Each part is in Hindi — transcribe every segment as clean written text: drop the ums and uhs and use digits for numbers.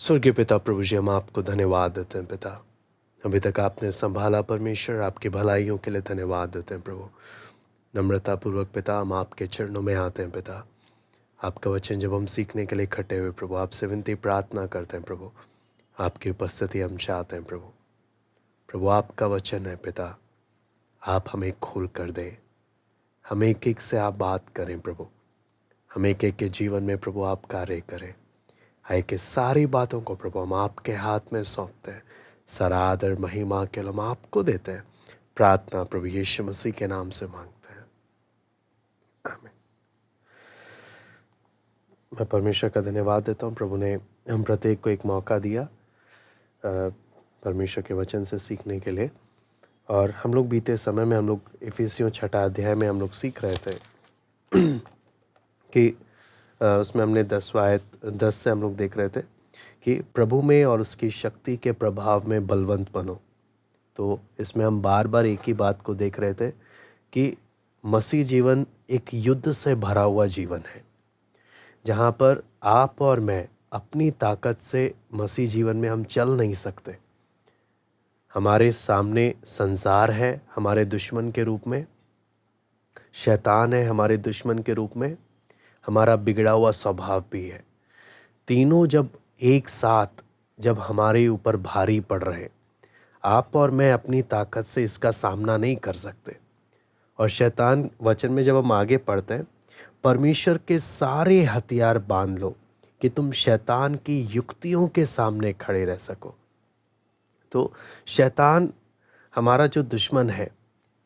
स्वर्गीय पिता प्रभु जी, हम आपको धन्यवाद देते हैं पिता। अभी तक आपने संभाला परमेश्वर, आपकी भलाइयों के लिए धन्यवाद देते हैं प्रभु। नम्रतापूर्वक पिता हम आपके चरणों में आते हैं पिता। आपका वचन जब हम सीखने के लिए इकट्ठे हुए प्रभु, आपसे विनती प्रार्थना करते हैं प्रभु। आपकी उपस्थिति हम चाहते हैं प्रभु। प्रभु आपका वचन है पिता, आप हमें खोल कर दें। हमें एक एक से आप बात करें प्रभु। हमें एक एक के जीवन में प्रभु आप कार्य करें। है कि सारी बातों को प्रभु हम आपके हाथ में सौंपते हैं। सारा आदर महिमा के हम आपको देते हैं। प्रार्थना प्रभु यीशु मसीह के नाम से मांगते हैं, आमीन। मैं परमेश्वर का धन्यवाद देता हूँ। प्रभु ने हम प्रत्येक को एक मौका दिया परमेश्वर के वचन से सीखने के लिए। और हम लोग बीते समय में हम लोग इफिसियों 6 अध्याय में हम लोग सीख रहे थे कि उसमें हमने 10 से हम लोग देख रहे थे कि प्रभु में और उसकी शक्ति के प्रभाव में बलवंत बनो। तो इसमें हम बार बार एक ही बात को देख रहे थे कि मसीह जीवन एक युद्ध से भरा हुआ जीवन है, जहाँ पर आप और मैं अपनी ताकत से मसीह जीवन में हम चल नहीं सकते। हमारे सामने संसार है हमारे दुश्मन के रूप में, शैतान है हमारे दुश्मन के रूप में, हमारा बिगड़ा हुआ स्वभाव भी है। तीनों जब एक साथ जब हमारे ऊपर भारी पड़ रहे, आप और मैं अपनी ताकत से इसका सामना नहीं कर सकते। और शैतान वचन में जब हम आगे पढ़ते हैं, परमेश्वर के सारे हथियार बांध लो कि तुम शैतान की युक्तियों के सामने खड़े रह सको। तो शैतान हमारा जो दुश्मन है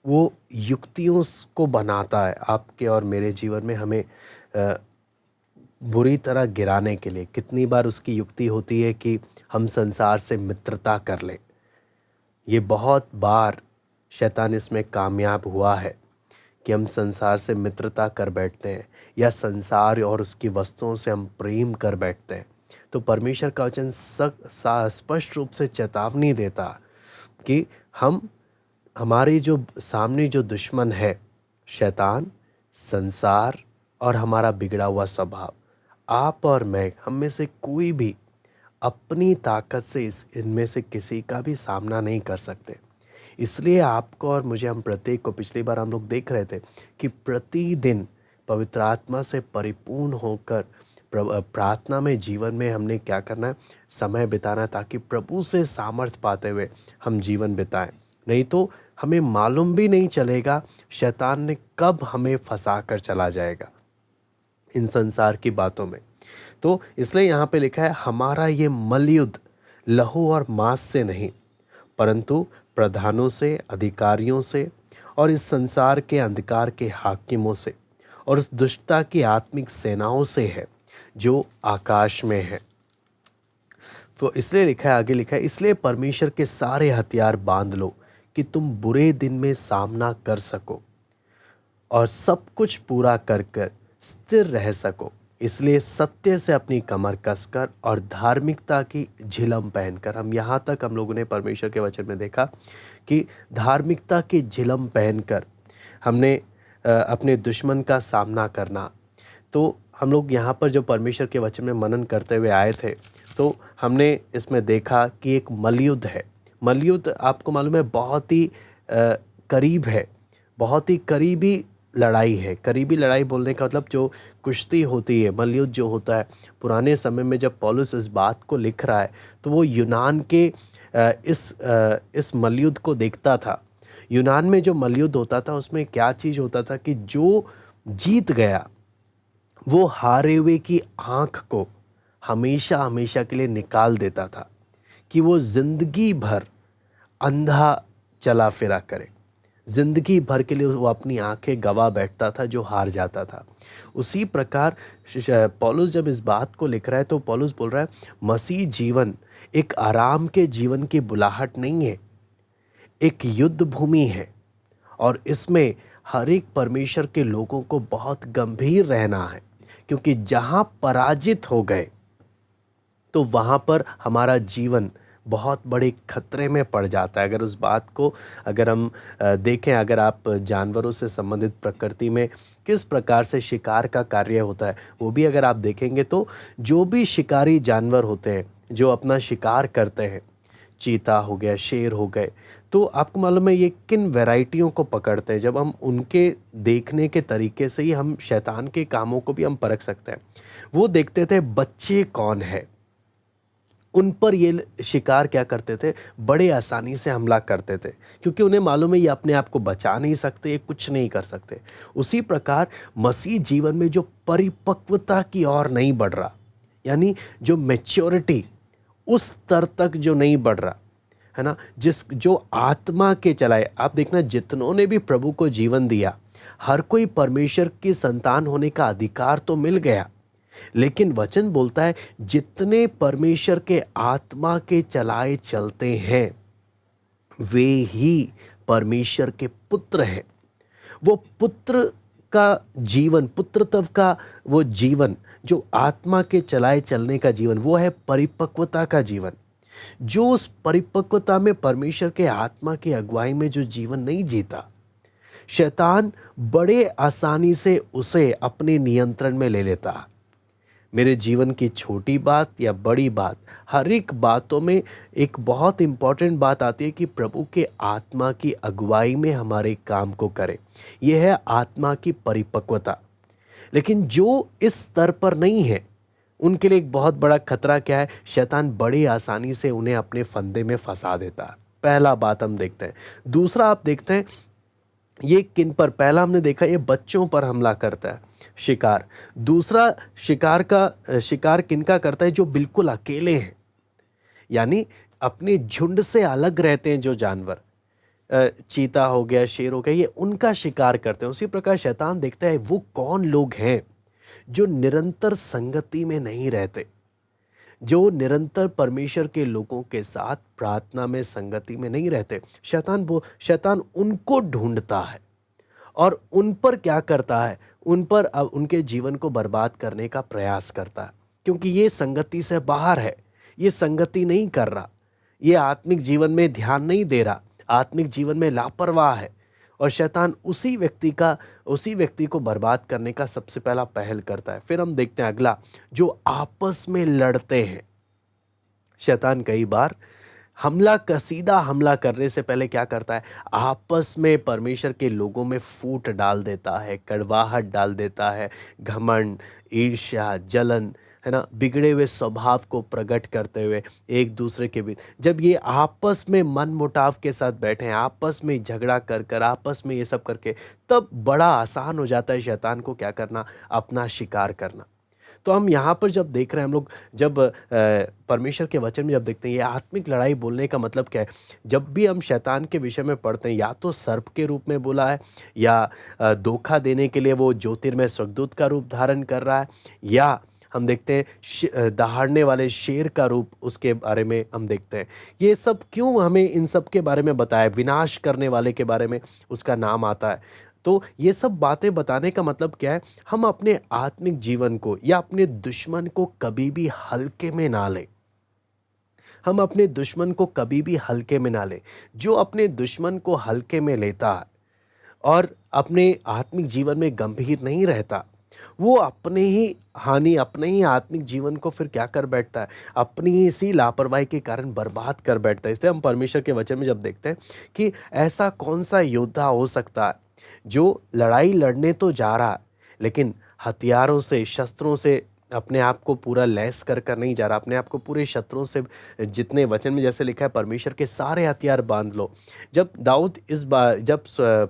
वो युक्तियों को बनाता है आपके और मेरे जीवन में, हमें बुरी तरह गिराने के लिए। कितनी बार उसकी युक्ति होती है कि हम संसार से मित्रता कर लें। ये बहुत बार शैतान इसमें कामयाब हुआ है कि हम संसार से मित्रता कर बैठते हैं या संसार और उसकी वस्तुओं से हम प्रेम कर बैठते हैं। तो परमेश्वर का वचन स्पष्ट रूप से चेतावनी देता कि हमारे जो सामने जो दुश्मन है, शैतान, संसार और हमारा बिगड़ा हुआ स्वभाव, आप और मैं, हम में से कोई भी अपनी ताकत से इनमें से किसी का भी सामना नहीं कर सकते। इसलिए आपको और मुझे, हम प्रत्येक को, पिछली बार हम लोग देख रहे थे कि प्रतिदिन पवित्र आत्मा से परिपूर्ण होकर प्रार्थना में, जीवन में हमने क्या करना है, समय बिताना है, ताकि प्रभु से सामर्थ पाते हुए हम जीवन बिताएं। नहीं तो हमें मालूम भी नहीं चलेगा शैतान ने कब हमें फंसा कर चला जाएगा इन संसार की बातों में। तो इसलिए यहाँ पे लिखा है, हमारा ये मलयुद्ध लहू और मांस से नहीं परंतु प्रधानों से, अधिकारियों से और इस संसार के अंधकार के हाकिमों से और उस दुष्टता की आत्मिक सेनाओं से है जो आकाश में है। तो इसलिए लिखा है, आगे लिखा है, इसलिए परमेश्वर के सारे हथियार बांध लो कि तुम बुरे दिन में सामना कर सको और सब कुछ पूरा कर कर स्थिर रह सको। इसलिए सत्य से अपनी कमर कसकर और धार्मिकता की झिलम पहनकर, हम यहाँ तक हम लोगों ने परमेश्वर के वचन में देखा कि धार्मिकता की झिलम पहनकर हमने अपने दुश्मन का सामना करना। तो हम लोग यहाँ पर जो परमेश्वर के वचन में मनन करते हुए आए थे, तो हमने इसमें देखा कि एक मलयुद्ध है। मलयुद्ध आपको मालूम है बहुत ही करीब है, बहुत ही करीबी लड़ाई है। करीबी लड़ाई बोलने का मतलब जो कुश्ती होती है, मलयुद्ध जो होता है, पुराने समय में जब पौलुस इस बात को लिख रहा है तो वो यूनान के इस मलयुद्ध को देखता था। यूनान में जो मलयुद्ध होता था उसमें क्या चीज़ होता था कि जो जीत गया वो हारे हुए की आँख को हमेशा हमेशा के लिए निकाल देता था कि वो जिंदगी भर अंधा चला फिरा करे। जिंदगी भर के लिए वो अपनी आंखें गवा बैठता था जो हार जाता था। उसी प्रकार पौलुस जब इस बात को लिख रहा है तो पौलुस बोल रहा है, मसीह जीवन एक आराम के जीवन की बुलाहट नहीं है, एक युद्ध भूमि है। और इसमें हर एक परमेश्वर के लोगों को बहुत गंभीर रहना है, क्योंकि जहाँ पराजित हो गए तो वहाँ पर हमारा जीवन बहुत बड़े खतरे में पड़ जाता है। अगर उस बात को अगर हम देखें, अगर आप जानवरों से संबंधित प्रकृति में किस प्रकार से शिकार का कार्य होता है वो भी अगर आप देखेंगे, तो जो भी शिकारी जानवर होते हैं जो अपना शिकार करते हैं, चीता हो गया, शेर हो गए, तो आपको मालूम है ये किन वैरायटियों को पकड़ते हैं। जब हम उनके देखने के तरीके से ही हम शैतान के कामों को भी हम परख सकते हैं। वो देखते थे बच्चे कौन है, उन पर ये शिकार क्या करते थे, बड़े आसानी से हमला करते थे, क्योंकि उन्हें मालूम है ये अपने आप को बचा नहीं सकते, ये कुछ नहीं कर सकते। उसी प्रकार मसीह जीवन में जो परिपक्वता की ओर नहीं बढ़ रहा, यानी जो मैच्योरिटी उस स्तर तक जो नहीं बढ़ रहा है ना, जो आत्मा के चलाए, आप देखना जितनों ने भी प्रभु को जीवन दिया, हर कोई परमेश्वर की संतान होने का अधिकार तो मिल गया, लेकिन वचन बोलता है जितने परमेश्वर के आत्मा के चलाए चलते हैं वे ही परमेश्वर के पुत्र हैं। वो पुत्र का जीवन, पुत्रत्व का वो जीवन, जो आत्मा के चलाए चलने का जीवन, वो है परिपक्वता का जीवन। जो उस परिपक्वता में परमेश्वर के आत्मा की अगुवाई में जो जीवन नहीं जीता, शैतान बड़े आसानी से उसे अपने नियंत्रण में ले लेता। मेरे जीवन की छोटी बात या बड़ी बात, हर एक बातों में एक बहुत इम्पॉर्टेंट बात आती है कि प्रभु के आत्मा की अगुवाई में हमारे काम को करें। यह है आत्मा की परिपक्वता। लेकिन जो इस स्तर पर नहीं है, उनके लिए एक बहुत बड़ा खतरा क्या है, शैतान बड़ी आसानी से उन्हें अपने फंदे में फंसा देता है। पहला बात हम देखते हैं। दूसरा आप देखते हैं ये किन पर, पहला हमने देखा ये बच्चों पर हमला करता है, शिकार। दूसरा शिकार किनका करता है, जो बिल्कुल अकेले हैं, यानी अपने झुंड से अलग रहते हैं जो जानवर, चीता हो गया, शेर हो गया, ये उनका शिकार करते हैं। उसी प्रकार शैतान देखता है वो कौन लोग हैं जो निरंतर संगति में नहीं रहते, जो निरंतर परमेश्वर के लोगों के साथ प्रार्थना में संगति में नहीं रहते। शैतान उनको ढूंढता है और उन पर क्या करता है, उन पर अब उनके जीवन को बर्बाद करने का प्रयास करता है, क्योंकि ये संगति से बाहर है, ये संगति नहीं कर रहा, ये आत्मिक जीवन में ध्यान नहीं दे रहा, आत्मिक जीवन में लापरवाह है, और शैतान उसी व्यक्ति को बर्बाद करने का सबसे पहला पहल करता है। फिर हम देखते हैं अगला, जो आपस में लड़ते हैं। शैतान कई बार सीधा हमला करने से पहले क्या करता है, आपस में परमेश्वर के लोगों में फूट डाल देता है, कड़वाहट डाल देता है, घमंड, ईर्ष्या, जलन, है ना, बिगड़े हुए स्वभाव को प्रकट करते हुए एक दूसरे के बीच जब ये आपस में मन मुटाव के साथ बैठे हैं, आपस में झगड़ा कर आपस में ये सब करके, तब बड़ा आसान हो जाता है शैतान को क्या करना, अपना शिकार करना। तो हम यहाँ पर जब देख रहे हैं, हम लोग जब परमेश्वर के वचन में जब देखते हैं, ये आत्मिक लड़ाई बोलने का मतलब क्या है, जब भी हम शैतान के विषय में पढ़ते हैं, या तो सर्प के रूप में बोला है, या धोखा देने के लिए वो ज्योतिर्मय स्वर्गदूत का रूप धारण कर रहा है, या हम देखते हैं दहाड़ने वाले शेर का रूप, उसके बारे में हम देखते हैं। ये सब क्यों हमें इन सब के बारे में बताया, विनाश करने वाले के बारे में उसका नाम आता है। तो ये सब बातें बताने का मतलब क्या है, हम अपने आत्मिक जीवन को या अपने दुश्मन को कभी भी हल्के में ना लें। हम अपने दुश्मन को कभी भी हल्के में ना लें। जो अपने दुश्मन को हल्के में लेता है और अपने आत्मिक जीवन में गंभीर नहीं रहता, वो अपने ही आत्मिक जीवन को फिर क्या कर बैठता है, अपनी ही इसी लापरवाही के कारण बर्बाद कर बैठता है। इसलिए हम परमेश्वर के वचन में जब देखते हैं कि ऐसा कौन सा योद्धा हो सकता है जो लड़ाई लड़ने तो जा रहा है, लेकिन हथियारों से, शस्त्रों से अपने आप को पूरा लैस कर नहीं जा रहा, अपने आप को पूरे शत्रुओं से, जितने वचन में जैसे लिखा है, परमेश्वर के सारे हथियार बांध लो। जब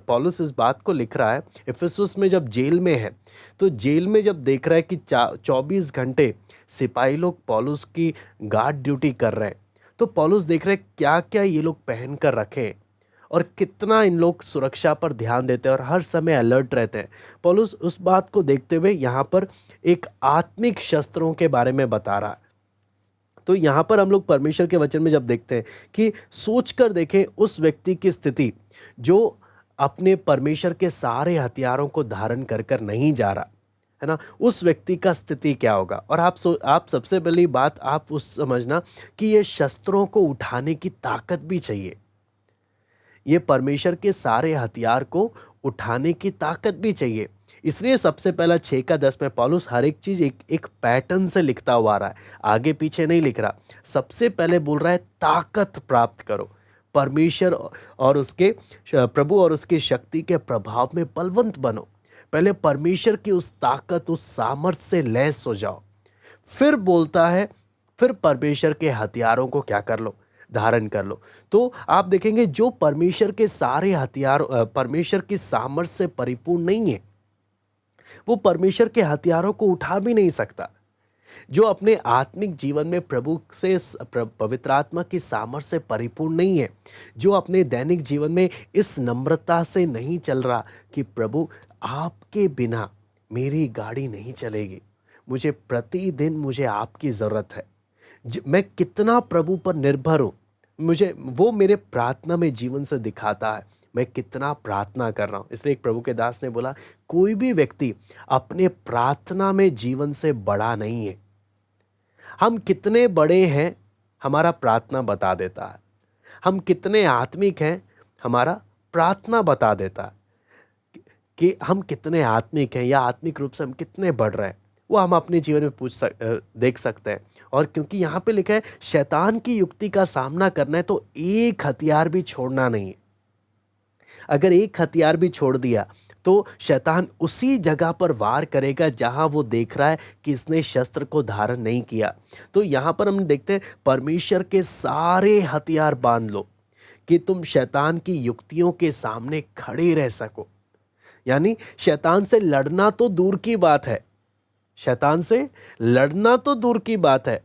पौलुस इस बात को लिख रहा है, इफिसुस में जब जेल में है, तो जेल में जब देख रहा है कि 24 घंटे सिपाही लोग पौलुस की गार्ड ड्यूटी कर रहे हैं, तो पौलुस देख रहे हैं क्या क्या ये लोग पहन कर रखे और कितना इन लोग सुरक्षा पर ध्यान देते हैं और हर समय अलर्ट रहते हैं। पौलुस उस बात को देखते हुए यहाँ पर एक आत्मिक शस्त्रों के बारे में बता रहा है। तो यहाँ पर हम लोग परमेश्वर के वचन में जब देखते हैं कि सोच कर देखें उस व्यक्ति की स्थिति जो अपने परमेश्वर के सारे हथियारों को धारण कर नहीं जा रहा है ना, उस व्यक्ति का स्थिति क्या होगा। और आप सबसे पहली बात आप उस समझना कि ये शस्त्रों को उठाने की ताकत भी चाहिए, ये परमेश्वर के सारे हथियार को उठाने की ताकत भी चाहिए। इसलिए सबसे पहला 6 का 10 में पौलुस हर एक चीज़ एक एक पैटर्न से लिखता हुआ आ रहा है, आगे पीछे नहीं लिख रहा। सबसे पहले बोल रहा है ताकत प्राप्त करो, परमेश्वर और उसके प्रभु और उसकी शक्ति के प्रभाव में बलवंत बनो। पहले परमेश्वर की उस ताकत, उस सामर्थ्य से लैस हो जाओ। फिर बोलता है, फिर परमेश्वर के हथियारों को क्या कर लो, धारण कर लो। तो आप देखेंगे जो परमेश्वर के सारे हथियार, परमेश्वर की सामर्थ्य से परिपूर्ण नहीं है, वो परमेश्वर के हथियारों को उठा भी नहीं सकता। जो अपने आत्मिक जीवन में प्रभु से, पवित्र आत्मा की सामर्थ्य से परिपूर्ण नहीं है, जो अपने दैनिक जीवन में इस नम्रता से नहीं चल रहा कि प्रभु आपके बिना मेरी गाड़ी नहीं चलेगी, मुझे प्रतिदिन मुझे आपकी ज़रूरत है, मैं कितना प्रभु पर निर्भर हूँ, मुझे वो मेरे प्रार्थना में जीवन से दिखाता है मैं कितना प्रार्थना कर रहा हूँ। इसलिए एक प्रभु के दास ने बोला, कोई भी व्यक्ति अपने प्रार्थना में जीवन से बड़ा नहीं है। हम कितने बड़े हैं हमारा प्रार्थना बता देता है, हम कितने आत्मिक हैं हमारा प्रार्थना बता देता है कि हम कितने आत्मिक हैं या आत्मिक रूप से हम कितने बढ़ रहे हैं, वो हम अपने जीवन में देख सकते हैं। और क्योंकि यहाँ पे लिखा है शैतान की युक्ति का सामना करना है तो एक हथियार भी छोड़ना नहीं है। अगर एक हथियार भी छोड़ दिया तो शैतान उसी जगह पर वार करेगा जहां वो देख रहा है कि इसने शस्त्र को धारण नहीं किया। तो यहाँ पर हम देखते हैं परमेश्वर के सारे हथियार बांध लो कि तुम शैतान की युक्तियों के सामने खड़े रह सको। यानी शैतान से लड़ना तो दूर की बात है, शैतान से लड़ना तो दूर की बात है,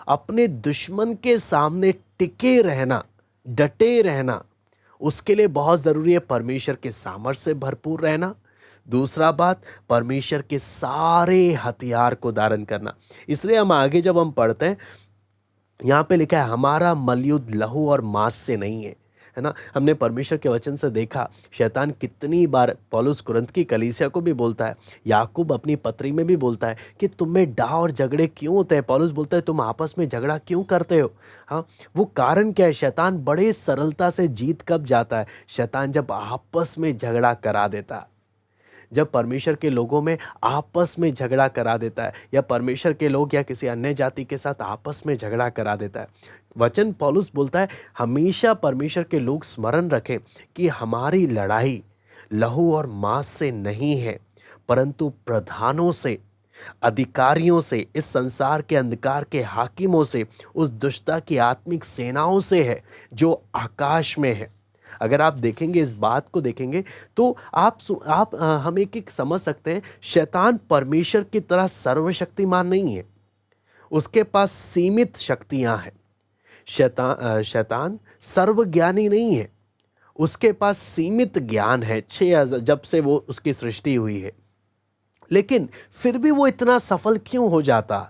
अपने दुश्मन के सामने टिके रहना, डटे रहना, उसके लिए बहुत ज़रूरी है परमेश्वर के सामर्थ्य से भरपूर रहना। दूसरा बात, परमेश्वर के सारे हथियार को धारण करना। इसलिए हम आगे जब हम पढ़ते हैं, यहाँ पे लिखा है हमारा मलयुद्ध लहू और मांस से नहीं है ना। हमने परमेश्वर के वचन से देखा शैतान कितनी बार, पौलुस कुरिन्थ की कलीसिया को भी बोलता है, याकूब अपनी पत्री में भी बोलता है कि तुम में डाह और झगड़े क्यों होते हैं। पौलुस बोलता है तुम आपस में झगड़ा क्यों करते हो। हाँ, वो कारण क्या है। शैतान बड़े सरलता से जीत कब जाता है, शैतान जब आपस में झगड़ा करा देता है, जब परमेश्वर के लोगों में आपस में झगड़ा करा देता है, या परमेश्वर के लोग या किसी अन्य जाति के साथ आपस में झगड़ा करा देता है। वचन पौलुस बोलता है हमेशा परमेश्वर के लोग स्मरण रखें कि हमारी लड़ाई लहू और मांस से नहीं है, परंतु प्रधानों से, अधिकारियों से, इस संसार के अंधकार के हाकिमों से, उस दुष्टता की आत्मिक सेनाओं से है जो आकाश में है। अगर आप देखेंगे, इस बात को देखेंगे तो हम एक एक समझ सकते हैं, शैतान परमेश्वर की तरह सर्वशक्तिमान नहीं है, उसके पास सीमित शक्तियां हैं। शैतान सर्वज्ञानी नहीं है, उसके पास सीमित ज्ञान है, 6000 जब से वो उसकी सृष्टि हुई है। लेकिन फिर भी वो इतना सफल क्यों हो जाता।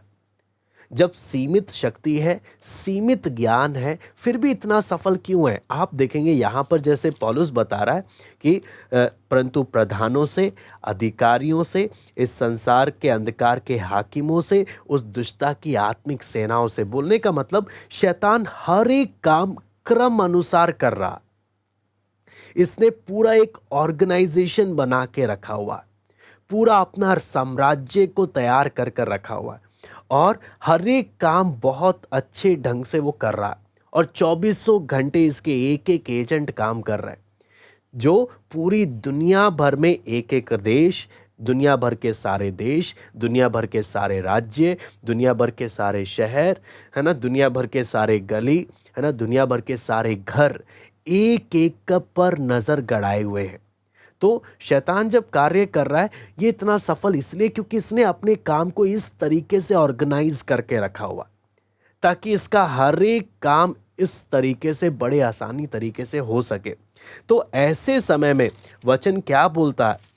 जब सीमित शक्ति है, सीमित ज्ञान है, फिर भी इतना सफल क्यों है। आप देखेंगे यहाँ पर जैसे पौलुस बता रहा है कि परंतु प्रधानों से, अधिकारियों से, इस संसार के अंधकार के हाकिमों से, उस दुष्टता की आत्मिक सेनाओं से। बोलने का मतलब शैतान हर एक काम क्रम अनुसार कर रहा, इसने पूरा एक ऑर्गेनाइजेशन बना के रखा हुआ, पूरा अपना साम्राज्य को तैयार कर कर रखा हुआ है, और हर एक काम बहुत अच्छे ढंग से वो कर रहा है, और 2400 घंटे इसके एक एक एजेंट काम कर रहा है, जो पूरी दुनिया भर में एक एक देश, दुनिया भर के सारे देश, दुनिया भर के सारे राज्य, दुनिया भर के सारे शहर, है ना, दुनिया भर के सारे गली, है ना, दुनिया भर के सारे घर एक एक पर नज़र गड़ाए हुए हैं। तो शैतान जब कार्य कर रहा है, ये इतना सफल इसलिए क्योंकि इसने अपने काम को इस तरीके से ऑर्गेनाइज करके रखा हुआ, ताकि इसका हर एक काम इस तरीके से बड़े आसानी तरीके से हो सके। तो ऐसे समय में वचन क्या बोलता है,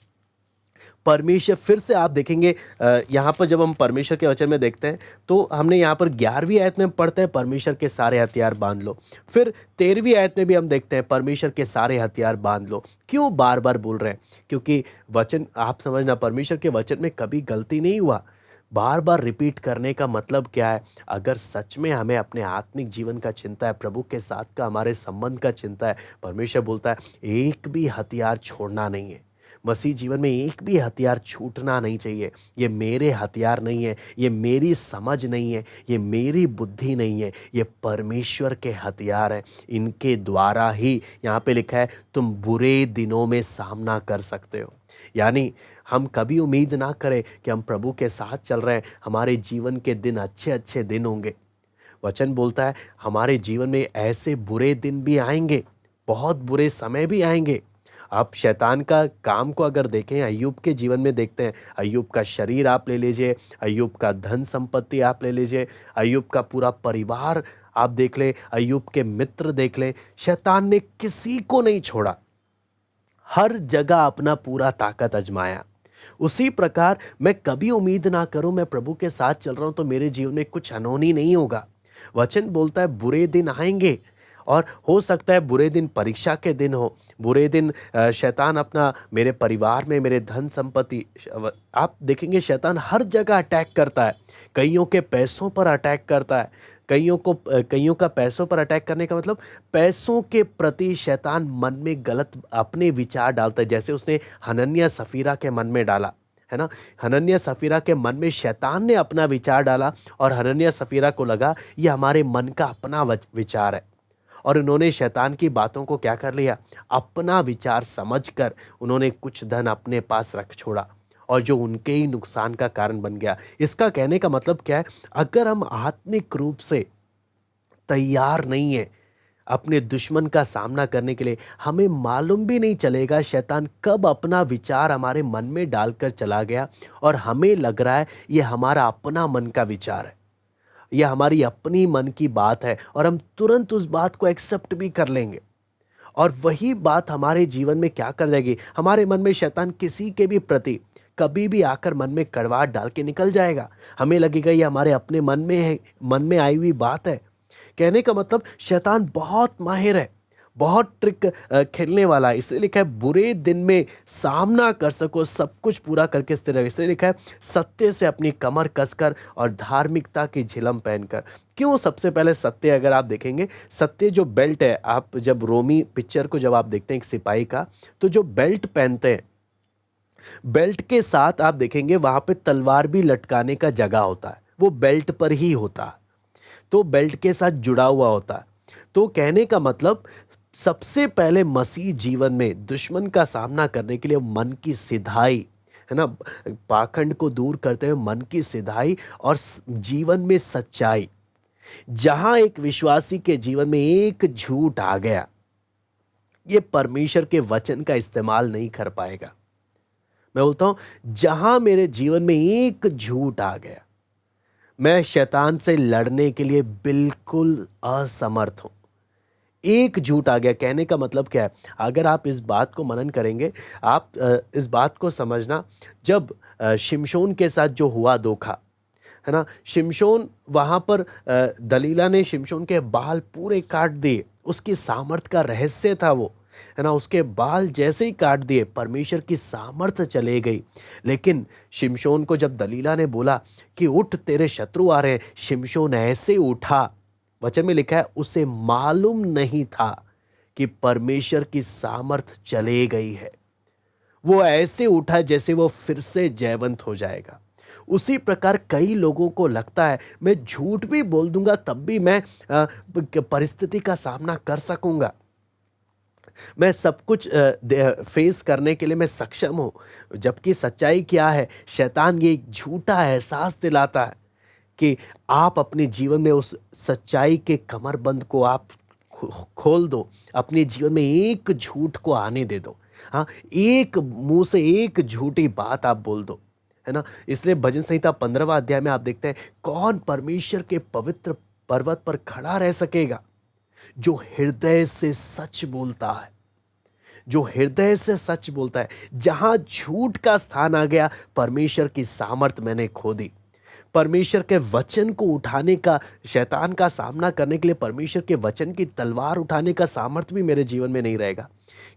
परमेश्वर, फिर से आप देखेंगे यहाँ पर जब हम परमेश्वर के वचन में देखते हैं तो हमने यहाँ पर 11वीं आयत में पढ़ते हैं परमेश्वर के सारे हथियार बांध लो। फिर 13वीं आयत में भी हम देखते हैं परमेश्वर के सारे हथियार बांध लो। क्यों बार बार बोल रहे हैं? क्योंकि वचन, आप समझना, परमेश्वर के वचन में कभी गलती नहीं हुआ। बार बार रिपीट करने का मतलब क्या है? अगर सच में हमें अपने आत्मिक जीवन का चिंता है, प्रभु के साथ का हमारे संबंध का चिंता है, परमेश्वर बोलता है एक भी हथियार छोड़ना नहीं है। मसीह जीवन में एक भी हथियार छूटना नहीं चाहिए। ये मेरे हथियार नहीं है, ये मेरी समझ नहीं है, ये मेरी बुद्धि नहीं है, ये परमेश्वर के हथियार हैं। इनके द्वारा ही यहाँ पे लिखा है तुम बुरे दिनों में सामना कर सकते हो। यानी हम कभी उम्मीद ना करें कि हम प्रभु के साथ चल रहे हैं, हमारे जीवन के दिन अच्छे अच्छे दिन होंगे। वचन बोलता है हमारे जीवन में ऐसे बुरे दिन भी आएंगे, बहुत बुरे समय भी आएंगे। आप शैतान का काम को अगर देखें, अय्यूब के जीवन में देखते हैं, अय्यूब का शरीर आप ले लीजिए, अय्यूब का धन संपत्ति आप ले लीजिए, अय्यूब का पूरा परिवार आप देख लें, अय्यूब के मित्र देख लें, शैतान ने किसी को नहीं छोड़ा, हर जगह अपना पूरा ताकत आजमाया। उसी प्रकार मैं कभी उम्मीद ना करूं मैं प्रभु के साथ चल रहा हूं तो मेरे जीवन में कुछ अनहोनी नहीं होगा। वचन बोलता है बुरे दिन आएंगे, और हो सकता है बुरे दिन परीक्षा के दिन हो, बुरे दिन शैतान अपना मेरे परिवार में, मेरे धन संपत्ति, आप देखेंगे शैतान हर जगह अटैक करता है। कईयों के पैसों पर अटैक करता है, कईयों का पैसों पर अटैक करने का मतलब पैसों के प्रति शैतान मन में गलत अपने विचार डालता है, जैसे उसने हनन्याह सफीरा के मन में डाला है ना। हनन्याह सफीरा के मन में शैतान ने अपना विचार डाला और हनन्याह सफीरा को लगा ये हमारे मन का अपना विचार है, और उन्होंने शैतान की बातों को क्या कर लिया, अपना विचार समझकर उन्होंने कुछ धन अपने पास रख छोड़ा, और जो उनके ही नुकसान का कारण बन गया। इसका कहने का मतलब क्या है, अगर हम आत्मिक रूप से तैयार नहीं है अपने दुश्मन का सामना करने के लिए, हमें मालूम भी नहीं चलेगा शैतान कब अपना विचार हमारे मन में डालकर चला गया, और हमें लग रहा है ये हमारा अपना मन का विचार है, यह हमारी अपनी मन की बात है, और हम तुरंत उस बात को एक्सेप्ट भी कर लेंगे। और वही बात हमारे जीवन में क्या कर जाएगी, हमारे मन में शैतान किसी के भी प्रति कभी भी आकर मन में कड़वाहट डाल के निकल जाएगा। हमें लगेगा ये हमारे अपने मन में है, मन में आई हुई बात है। कहने का मतलब शैतान बहुत माहिर है, बहुत ट्रिक खेलने वाला है। इसलिए लिखा है बुरे दिन में सामना कर सको, सब कुछ पूरा करके स्थिर रहो। इसलिए लिखा है सत्य से अपनी कमर कसकर और धार्मिकता की झिलम पहनकर। क्यों? सबसे पहले सत्य, अगर आप देखेंगे सत्य जो बेल्ट है, आप जब रोमी पिक्चर को जब आप देखते हैं एक सिपाही का, तो जो बेल्ट पहनते हैं, बेल्ट के साथ आप देखेंगे वहां पे तलवार भी लटकाने का जगह होता है, वो बेल्ट पर ही होता है, तो बेल्ट के साथ जुड़ा हुआ होता है। तो कहने का मतलब सबसे पहले मसीह जीवन में दुश्मन का सामना करने के लिए मन की सिधाई है ना, पाखंड को दूर करते हुए मन की सिधाई और जीवन में सच्चाई। जहां एक विश्वासी के जीवन में एक झूठ आ गया, ये परमेश्वर के वचन का इस्तेमाल नहीं कर पाएगा। मैं बोलता हूं जहां मेरे जीवन में एक झूठ आ गया, मैं शैतान से लड़ने के लिए बिल्कुल असमर्थ हूं। एक झूठ आ गया, कहने का मतलब क्या है, अगर आप इस बात को मनन करेंगे, आप इस बात को समझना, जब शिमशोन के साथ जो हुआ धोखा है ना, शिमशोन वहाँ पर दलीला ने शिमशोन के बाल पूरे काट दिए, उसकी सामर्थ का रहस्य था वो है ना, उसके बाल जैसे ही काट दिए परमेश्वर की सामर्थ चले गई। लेकिन शिमशोन को जब दलीला ने बोला कि उठ तेरे शत्रु आ रहे हैं, शिमशोन ऐसे उठा, वचन में लिखा है उसे मालूम नहीं था कि परमेश्वर की सामर्थ चले गई है। वो ऐसे उठा जैसे वो फिर से जयवंत हो जाएगा। उसी प्रकार कई लोगों को लगता है मैं झूठ भी बोल दूंगा तब भी मैं परिस्थिति का सामना कर सकूंगा, मैं सब कुछ फेस करने के लिए मैं सक्षम हूं। जबकि सच्चाई क्या है, शैतान ये एक झूठा एहसास दिलाता है कि आप अपने जीवन में उस सच्चाई के कमरबंद को आप खोल दो, अपने जीवन में एक झूठ को आने दे दो। हाँ, एक मुंह से एक झूठी बात आप बोल दो, है ना। इसलिए भजन संहिता 15वां अध्याय में आप देखते हैं, कौन परमेश्वर के पवित्र पर्वत पर खड़ा रह सकेगा, जो हृदय से सच बोलता है, जो हृदय से सच बोलता है। जहां झूठ का स्थान आ गया, परमेश्वर की सामर्थ मैंने खो दी। परमेश्वर के वचन को उठाने का, शैतान का सामना करने के लिए परमेश्वर के वचन की तलवार उठाने का सामर्थ्य भी मेरे जीवन में नहीं रहेगा।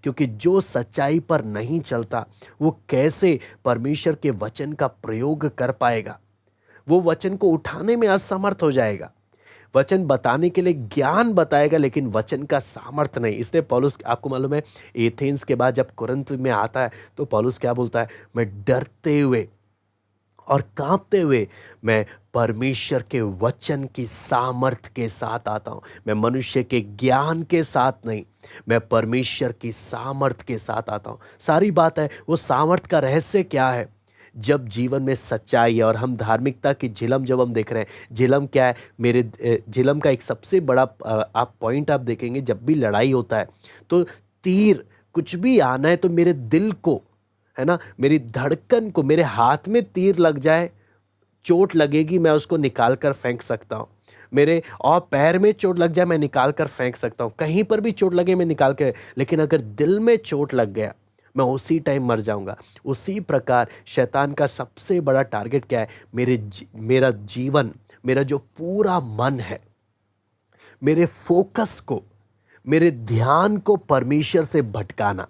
क्योंकि जो सच्चाई पर नहीं चलता, वो कैसे परमेश्वर के वचन का प्रयोग कर पाएगा, वो वचन को उठाने में असमर्थ हो जाएगा। वचन बताने के लिए ज्ञान बताएगा, लेकिन वचन का सामर्थ्य नहीं। इसलिए पौलुस, आपको मालूम है, एथेंस के बाद जब कुरिन्थ में आता है तो पौलुस क्या बोलता है, मैं डरते हुए और कांपते हुए मैं परमेश्वर के वचन की सामर्थ के साथ आता हूं। मैं मनुष्य के ज्ञान के साथ नहीं, मैं परमेश्वर की सामर्थ के साथ आता हूं। सारी बात है, वो सामर्थ का रहस्य क्या है? जब जीवन में सच्चाई है और हम धार्मिकता की झिलम जब हम देख रहे हैं, झिलम क्या है? झिलम का एक सबसे बड़ा आप पॉइंट आप देखेंगे, जब भी लड़ाई होता है तो तीर कुछ भी आना है तो मेरे दिल को, है ना, मेरी धड़कन को, मेरे हाथ में तीर लग जाए, चोट लगेगी, मैं उसको निकाल कर फेंक सकता हूँ। मेरे और पैर में चोट लग जाए, मैं निकाल कर फेंक सकता हूँ। कहीं पर भी चोट लगे, मैं निकाल के, लेकिन अगर दिल में चोट लग गया, मैं उसी टाइम मर जाऊंगा। उसी प्रकार शैतान का सबसे बड़ा टारगेट क्या है? मेरा जीवन, मेरा जो पूरा मन है, मेरे फोकस को, मेरे ध्यान को परमेश्वर से भटकाना।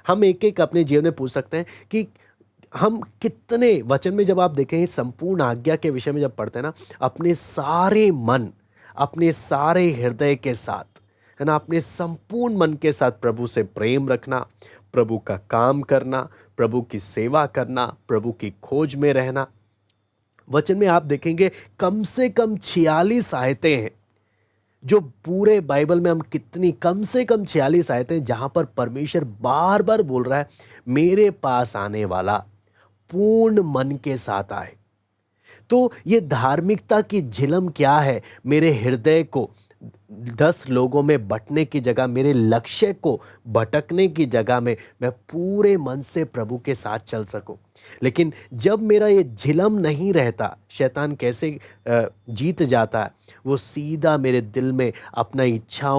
हम एक एक अपने जीवन में पूछ सकते हैं कि हम कितने, वचन में जब आप देखें संपूर्ण आज्ञा के विषय में जब पढ़ते हैं ना, अपने सारे मन, अपने सारे हृदय के साथ, है ना, अपने संपूर्ण मन के साथ प्रभु से प्रेम रखना, प्रभु का काम करना, प्रभु की सेवा करना, प्रभु की खोज में रहना। वचन में आप देखेंगे कम से कम 46 आयतें हैं, जो पूरे बाइबल में हम कितनी, कम से कम 46 आयतें हैं जहां पर परमेश्वर बार बार बोल रहा है, मेरे पास आने वाला पूर्ण मन के साथ आए। तो ये धार्मिकता की झिलम क्या है? मेरे हृदय को 10 लोगों में बंटने की जगह, मेरे लक्ष्य को भटकने की जगह में मैं पूरे मन से प्रभु के साथ चल सकूं। लेकिन जब मेरा ये झिलम नहीं रहता, शैतान कैसे जीत जाता है? वो सीधा मेरे दिल में अपना इच्छा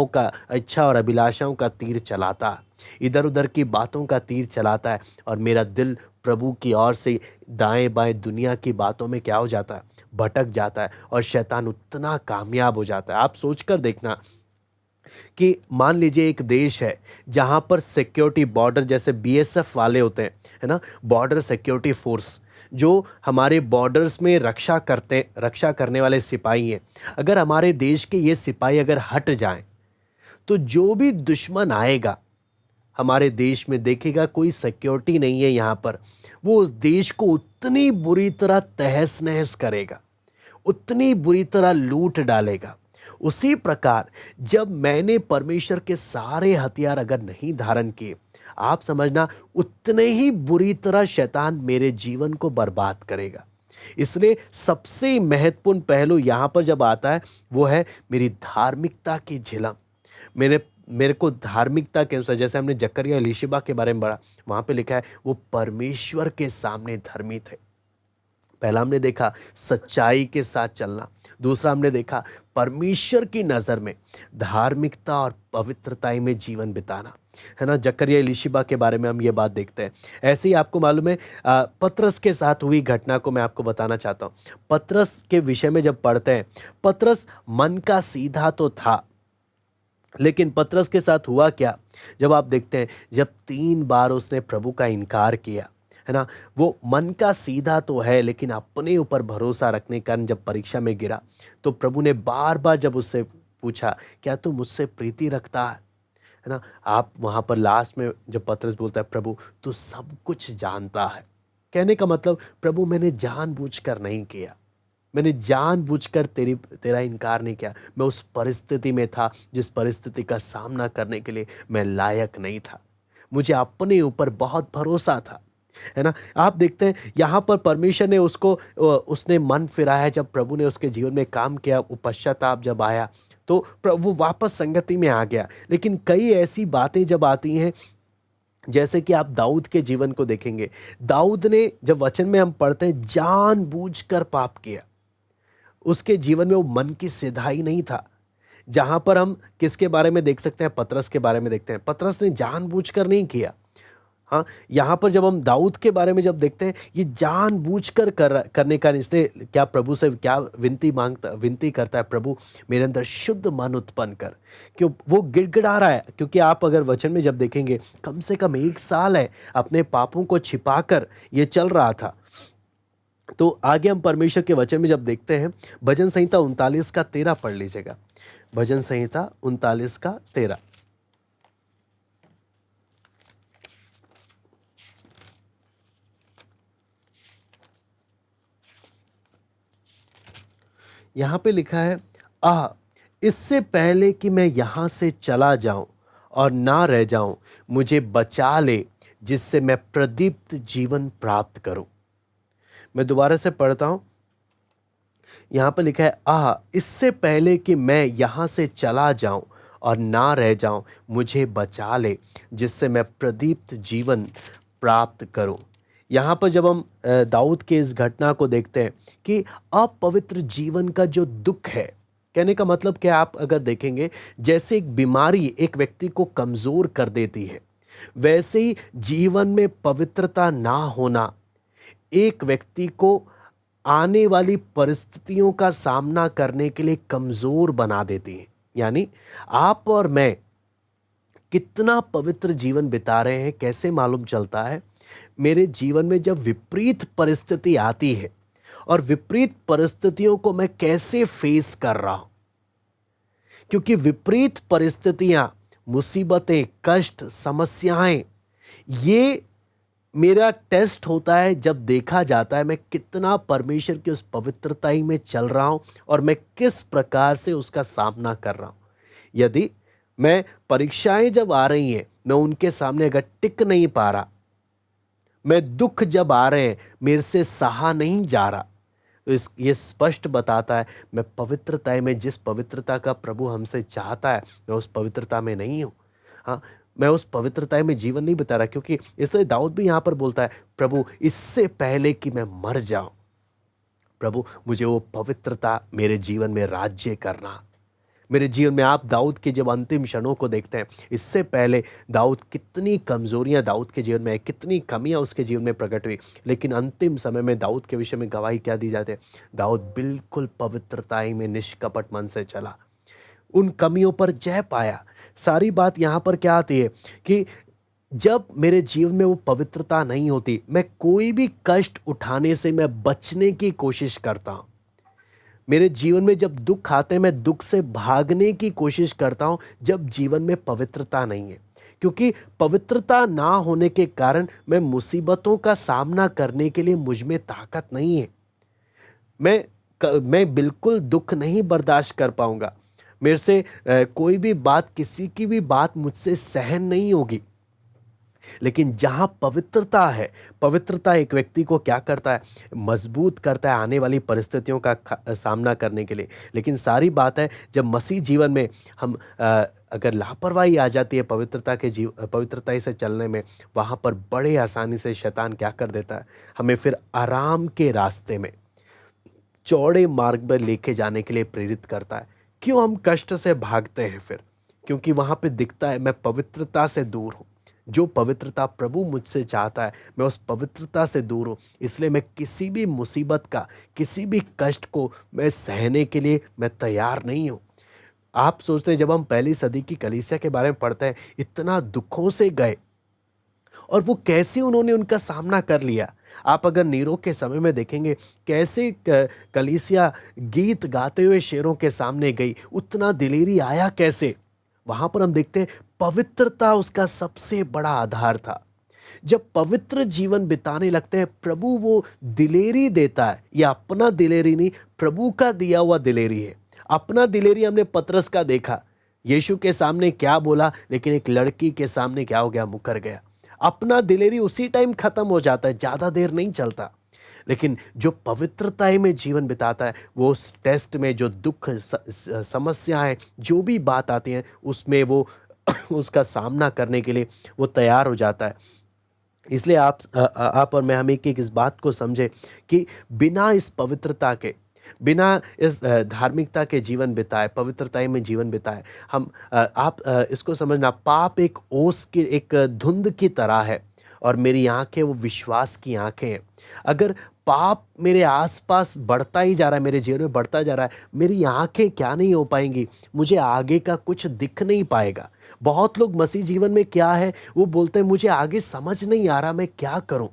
और अभिलाषाओं का तीर चलाता है, इधर उधर की बातों का तीर चलाता है, और मेरा दिल प्रभु की ओर से दाएं बाएं दुनिया की बातों में क्या हो जाता है? भटक जाता है, और शैतान उतना कामयाब हो जाता है। आप सोचकर देखना कि मान लीजिए एक देश है जहां पर सिक्योरिटी, बॉर्डर जैसे बीएसएफ वाले होते हैं, है ना, बॉर्डर सिक्योरिटी फोर्स, जो हमारे बॉर्डर्स में रक्षा करने वाले सिपाही हैं। अगर हमारे देश के ये सिपाही अगर हट जाएं, तो जो भी दुश्मन आएगा हमारे देश में, देखेगा कोई सिक्योरिटी नहीं है यहाँ पर, वो उस देश को उतनी बुरी तरह तहस नहस करेगा, उतनी बुरी तरह लूट डालेगा। उसी प्रकार जब मैंने परमेश्वर के सारे हथियार अगर नहीं धारण किए, आप समझना उतने ही बुरी तरह शैतान मेरे जीवन को बर्बाद करेगा। इसलिए सबसे महत्वपूर्ण पहलू यहां पर जब आता है, वो है मेरी धार्मिकता की झिलम। मेरे को धार्मिकता के अनुसार, जैसे हमने जकरिया एलीशिबा के बारे में पढ़ा, वहां पे लिखा है वो परमेश्वर के सामने धर्मी थे। पहला हमने देखा सच्चाई के साथ चलना, दूसरा हमने देखा परमेश्वर की नज़र में धार्मिकता और पवित्रताई में जीवन बिताना, है ना। जकरिया एलीशिबा के बारे में हम ये बात देखते हैं। ऐसे ही आपको मालूम है पतरस के साथ हुई घटना को मैं आपको बताना चाहता हूँ। पतरस के विषय में जब पढ़ते हैं, पतरस मन का सीधा तो था, लेकिन पतरस के साथ हुआ क्या? जब आप देखते हैं, जब 3 बार उसने प्रभु का इनकार किया, है ना, वो मन का सीधा तो है, लेकिन अपने ऊपर भरोसा रखने के कारण जब परीक्षा में गिरा, तो प्रभु ने बार बार जब उससे पूछा, क्या तू मुझसे प्रीति रखता है ना। आप वहाँ पर लास्ट में जब पतरस बोलता है, प्रभु तू सब कुछ जानता है, कहने का मतलब प्रभु मैंने जानबूझकर नहीं किया, मैंने जानबूझकर तेरा इनकार नहीं किया। मैं उस परिस्थिति में था जिस परिस्थिति का सामना करने के लिए मैं लायक नहीं था, मुझे अपने ऊपर बहुत भरोसा था, है ना। आप देखते हैं यहाँ पर परमेश्वर ने उसने मन फिराया, जब प्रभु ने उसके जीवन में काम किया, वो पश्चाताप जब आया, तो प्रभु वापस संगति में आ गया। लेकिन कई ऐसी बातें जब आती हैं, जैसे कि आप दाऊद के जीवन को देखेंगे, दाऊद ने, जब वचन में हम पढ़ते हैं, जानबूझकर पाप किया। उसके जीवन में वो मन की सिधाई नहीं था। जहां पर हम किसके बारे में देख सकते हैं? पतरस के बारे में देखते हैं। पतरस ने जानबूझकर नहीं किया। हाँ, यहाँ पर जब हम दाऊद के बारे में जब देखते हैं, ये जानबूझकर करने का, इसलिए क्या प्रभु से क्या विनती करता है, प्रभु मेरे अंदर शुद्ध मन उत्पन्न कर। क्यों वो गिड़गिड़ा रहा है? क्योंकि आप अगर वचन में जब देखेंगे, कम से कम 1 साल है अपने पापों को छिपाकर ये चल रहा था। तो आगे हम परमेश्वर के वचन में जब देखते हैं, भजन संहिता 39 का 13 पढ़ लीजिएगा। भजन संहिता 39 का 13। यहाँ पे लिखा है, आह, इससे पहले कि मैं यहाँ से चला जाऊं और ना रह जाऊं, मुझे बचा ले, जिससे मैं प्रदीप्त जीवन प्राप्त करूं। मैं दोबारा से पढ़ता हूं। यहाँ पर लिखा है, आह, इससे पहले कि मैं यहाँ से चला जाऊं और ना रह जाऊं, मुझे बचा ले, जिससे मैं प्रदीप्त जीवन प्राप्त करूं। यहाँ पर जब हम दाऊद के इस घटना को देखते हैं कि अपवित्र जीवन का जो दुख है, कहने का मतलब क्या, आप अगर देखेंगे जैसे एक बीमारी एक व्यक्ति को कमज़ोर कर देती है, वैसे ही जीवन में पवित्रता ना होना एक व्यक्ति को आने वाली परिस्थितियों का सामना करने के लिए कमज़ोर बना देती है। यानी आप और मैं कितना पवित्र जीवन बिता रहे हैं कैसे मालूम चलता है? मेरे जीवन में जब विपरीत परिस्थिति आती है और विपरीत परिस्थितियों को मैं कैसे फेस कर रहा हूं, क्योंकि विपरीत परिस्थितियां, मुसीबतें, कष्ट, समस्याएं, ये मेरा टेस्ट होता है जब देखा जाता है मैं कितना परमेश्वर की उस पवित्रता ही में चल रहा हूं और मैं किस प्रकार से उसका सामना कर रहा हूं। यदि मैं परीक्षाएं जब आ रही हैं, मैं उनके सामने अगर टिक नहीं पा रहा, मैं दुख जब आ रहे हैं मेरे से सहा नहीं जा रहा, तो ये स्पष्ट बताता है मैं पवित्रता में, जिस पवित्रता का प्रभु हमसे चाहता है, मैं उस पवित्रता में नहीं हूँ। हाँ, मैं उस पवित्रता में जीवन नहीं बिता रहा। क्योंकि इसलिए दाऊद भी यहाँ पर बोलता है, प्रभु इससे पहले कि मैं मर जाऊं, प्रभु मुझे वो पवित्रता मेरे जीवन में राज्य करना। मेरे जीवन में आप दाऊद के जब अंतिम क्षणों को देखते हैं, इससे पहले दाऊद कितनी कमजोरियां दाऊद के जीवन में है, कितनी कमियां उसके जीवन में प्रकट हुई, लेकिन अंतिम समय में दाऊद के विषय में गवाही क्या दी जाती है? दाऊद बिल्कुल पवित्रता ही में निष्कपट मन से चला, उन कमियों पर जय पाया। सारी बात यहाँ पर क्या आती है कि जब मेरे जीवन में वो पवित्रता नहीं होती, मैं कोई भी कष्ट उठाने से मैं बचने की कोशिश करता हूँ। मेरे जीवन में जब दुख आते हैं, मैं दुख से भागने की कोशिश करता हूँ जब जीवन में पवित्रता नहीं है। क्योंकि पवित्रता ना होने के कारण मैं मुसीबतों का सामना करने के लिए मुझ में ताकत नहीं है। मैं बिल्कुल दुख नहीं बर्दाश्त कर पाऊंगा। मेरे से कोई भी बात, किसी की भी बात मुझसे सहन नहीं होगी। लेकिन जहाँ पवित्रता है, पवित्रता एक व्यक्ति को क्या करता है? मजबूत करता है आने वाली परिस्थितियों का सामना करने के लिए। लेकिन सारी बात है, जब मसीह जीवन में हम अगर लापरवाही आ जाती है पवित्रता से चलने में, वहाँ पर बड़े आसानी से शैतान क्या कर देता है? हमें फिर आराम के रास्ते में, चौड़े मार्ग पर लेके जाने के लिए प्रेरित करता है। क्यों हम कष्ट से भागते हैं फिर? क्योंकि वहाँ पे दिखता है मैं पवित्रता से दूर हूँ। जो पवित्रता प्रभु मुझसे चाहता है, मैं उस पवित्रता से दूर हूँ। इसलिए मैं किसी भी मुसीबत का, किसी भी कष्ट को मैं सहने के लिए मैं तैयार नहीं हूँ। आप सोचते हैं, जब हम पहली सदी की कलीसिया के बारे में पढ़ते हैं, इतना दुखों से गए और वो कैसे उन्होंने उनका सामना कर लिया। आप अगर नीरो के समय में देखेंगे कैसे कलीसिया गीत गाते हुए शेरों के सामने गई, उतना दिलेरी आया कैसे। वहां पर हम देखते हैं पवित्रता उसका सबसे बड़ा आधार था। जब पवित्र जीवन बिताने लगते हैं, प्रभु वो दिलेरी देता है। या अपना दिलेरी नहीं, प्रभु का दिया हुआ दिलेरी है। अपना दिलेरी हमने पतरस का देखा, यीशु के सामने क्या बोला, लेकिन एक लड़की के सामने क्या हो गया? मुकर गया। अपना दिलेरी उसी टाइम खत्म हो जाता है, ज़्यादा देर नहीं चलता। लेकिन जो पवित्रता में जीवन बिताता है, वो उस टेस्ट में जो दुख, समस्याएं, जो भी बात आती हैं, उसमें वो उसका सामना करने के लिए वो तैयार हो जाता है। इसलिए आप और मैं, हम एक इस बात को समझे कि बिना इस पवित्रता के, बिना इस धार्मिकता के जीवन बिताए, पवित्रता में जीवन बिताए, हम आप इसको समझना, पाप एक ओस की, एक धुंध की तरह है और मेरी आंखें वो विश्वास की आंखें हैं। अगर पाप मेरे आसपास बढ़ता ही जा रहा है, मेरे जीवन में बढ़ता जा रहा है, मेरी आंखें क्या नहीं हो पाएंगी? मुझे आगे का कुछ दिख नहीं पाएगा। बहुत लोग मसीह जीवन में क्या है, वो बोलते हैं मुझे आगे समझ नहीं आ रहा, मैं क्या करूं?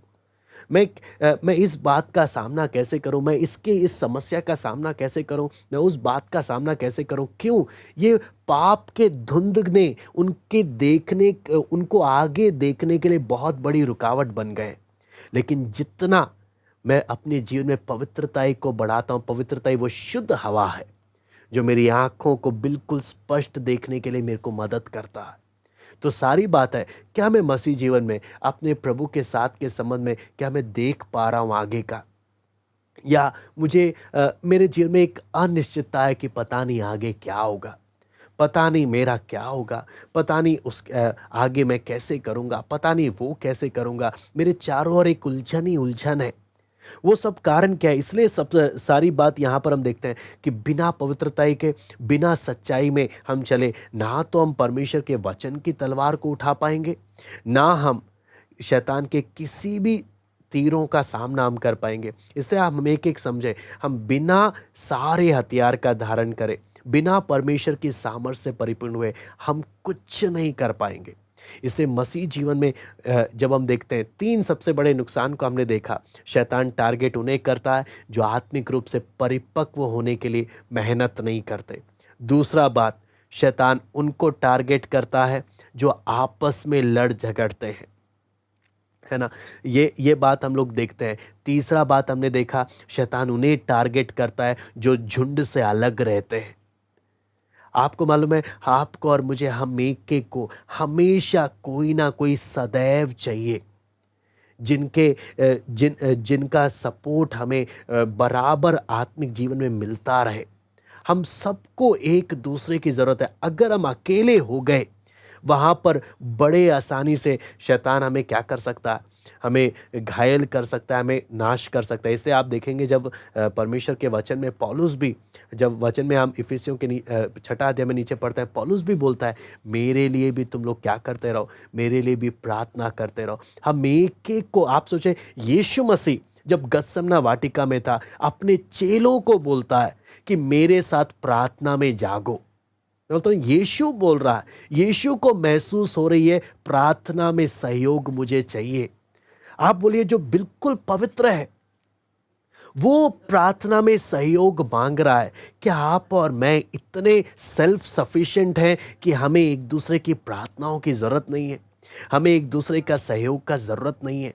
मैं इस बात का सामना कैसे करूं, मैं इस समस्या का सामना कैसे करूं, मैं उस बात का सामना कैसे करूं। क्यों? ये पाप के धुंध ने उनको आगे देखने के लिए बहुत बड़ी रुकावट बन गए। लेकिन जितना मैं अपने जीवन में पवित्रताई को बढ़ाता हूं, पवित्रताई वो शुद्ध हवा है जो मेरी आंखों को बिल्कुल स्पष्ट देखने के लिए मेरे को मदद करता है। तो सारी बात है, क्या मैं मसीह जीवन में अपने प्रभु के साथ के संबंध में क्या मैं देख पा रहा हूं आगे का, या मुझे मेरे जीवन में एक अनिश्चितता है कि पता नहीं आगे क्या होगा, पता नहीं मेरा क्या होगा, पता नहीं आगे मैं कैसे करूंगा, पता नहीं वो कैसे करूंगा। मेरे चारों ओर एक उलझन ही उलझन है। वो सब कारण क्या है? इसलिए सब सारी बात यहाँ पर हम देखते हैं कि बिना पवित्रताई के, बिना सच्चाई में हम चले, ना तो हम परमेश्वर के वचन की तलवार को उठा पाएंगे, ना हम शैतान के किसी भी तीरों का सामना हम कर पाएंगे। इसलिए हम एक एक समझे, हम बिना सारे हथियार का धारण करें, बिना परमेश्वर की सामर्थ्य से परिपूर्ण हुए हम कुछ नहीं कर पाएंगे। इसे मसीह जीवन में जब हम देखते हैं, 3 सबसे बड़े नुकसान को हमने देखा। शैतान टारगेट उन्हें करता है जो आत्मिक रूप से परिपक्व होने के लिए मेहनत नहीं करते। दूसरा बात, शैतान उनको टारगेट करता है जो आपस में लड़ झगड़ते हैं, है ना? ये बात हम लोग देखते हैं। तीसरा बात हमने देखा, शैतान उन्हें टारगेट करता है जो झुंड से अलग रहते हैं। आपको मालूम है, आपको और मुझे, हम एक एक को हमेशा कोई ना कोई सदैव चाहिए जिनका सपोर्ट हमें बराबर आत्मिक जीवन में मिलता रहे। हम सबको एक दूसरे की ज़रूरत है। अगर हम अकेले हो गए, वहाँ पर बड़े आसानी से शैतान हमें क्या कर सकता है? हमें घायल कर सकता है, हमें नाश कर सकता है। इससे आप देखेंगे जब परमेश्वर के वचन में पौलुस भी, जब वचन में हम इफिसियों के 6 अध्याय में नीचे पढ़ते हैं, पौलुस भी बोलता है, मेरे लिए भी तुम लोग क्या करते रहो, मेरे लिए भी प्रार्थना करते रहो। हम एक एक को, आप सोचें, यीशु मसीह जब गत्समना वाटिका में था, अपने चेलों को बोलता है कि मेरे साथ प्रार्थना में जागो। तो यीशु बोल रहा है, यीशु को महसूस हो रही है प्रार्थना में सहयोग मुझे चाहिए। आप बोलिए, जो बिल्कुल पवित्र है वो प्रार्थना में सहयोग मांग रहा है। क्या आप और मैं इतने सेल्फ सफिशिएंट हैं कि हमें एक दूसरे की प्रार्थनाओं की जरूरत नहीं है, हमें एक दूसरे का सहयोग का जरूरत नहीं है?